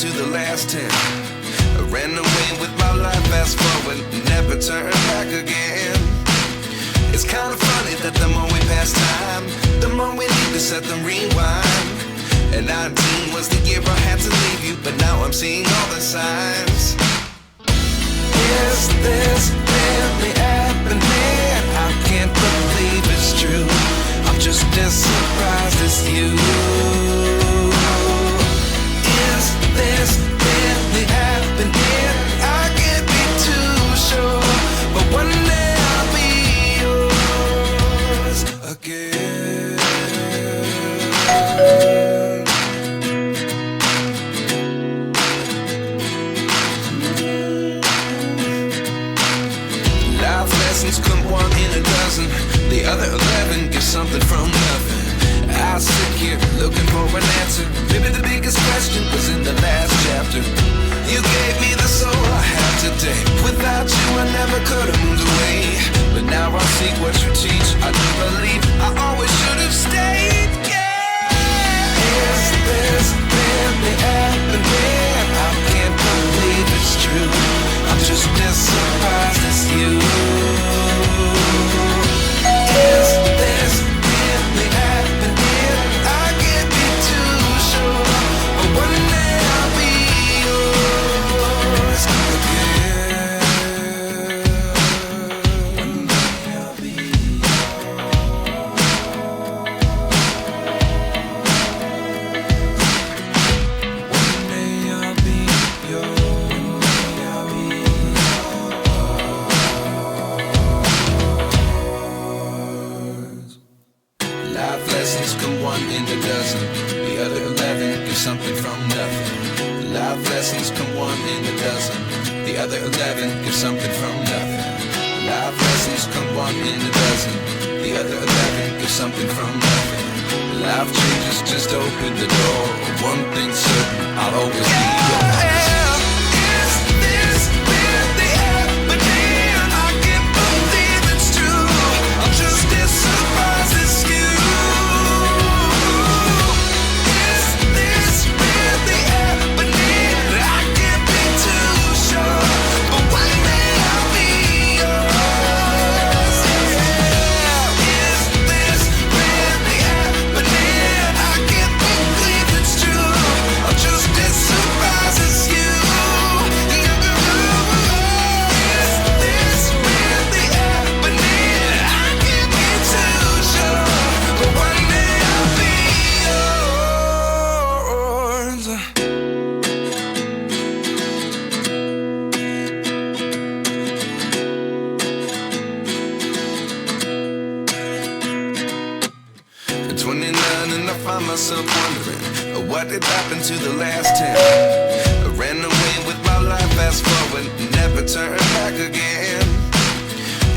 to the last 10. I ran away with my life, fast forward, never turn back again. It's kind of funny that the more we pass time, the more we need to set them rewind. And 19 was the year I had to leave you, but now I'm seeing all the signs. Is this really happening? I can't believe it's true. I'm just as surprised as you. Is this really happening? I can't be too sure, but one day I'll be yours again. Life lessons come one in a dozen. The other 11 get something from nothing. I sit here looking for an answer. Maybe the biggest question was in the last chapter. You gave me the soul I have today. Without you I never could have moved away. But now I see what you teach. I do believe I always should have stayed. Yeah. Is this really happening? I can't believe it's true. I'm just as surprised as you. Is this really happening? I can't be too sure, but one day I'll be yours again. One day I'll be One day I'll be yours. Life lessons come one in a dozen. The other 11 give something from nothing. Life lessons come one in a dozen. The other 11 give something from nothing. Life lessons come one in a dozen. The other 11 give something from nothing. Life changes, just open the door. One thing's certain, I'll always be yours. Is this really happening? I can't believe it's true. I'm just as surprised as you. Is this really happening? I can't be too sure, but one day I'll be yours. Is this really happening? I can't believe it's true. I'm just as surprised as you. Is this really happening? I can't be too sure, but one day I'll be yours. At 29 and I find myself wondering, what did happen to the last 10? I ran away with my life, fast forward, never turn back again.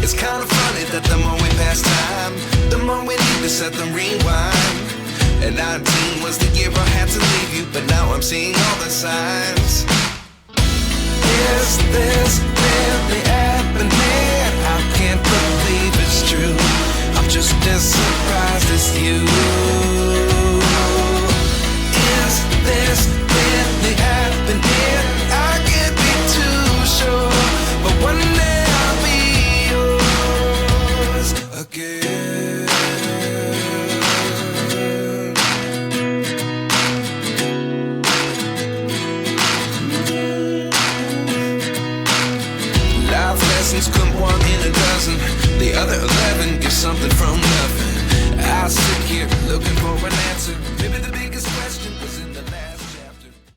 It's kind of funny that the more we pass time, the more we need to set them rewind. And 19 was the year I had to leave you, but now I'm seeing all the signs. Is this really happening? I can't believe it's true. I'm just as surprised as you. Is this really happening? I can't be too sure, but one day I'll be yours again. Life lessons come one in a dozen. The other 11 give something from nothing. I sit here looking for an answer. Maybe the big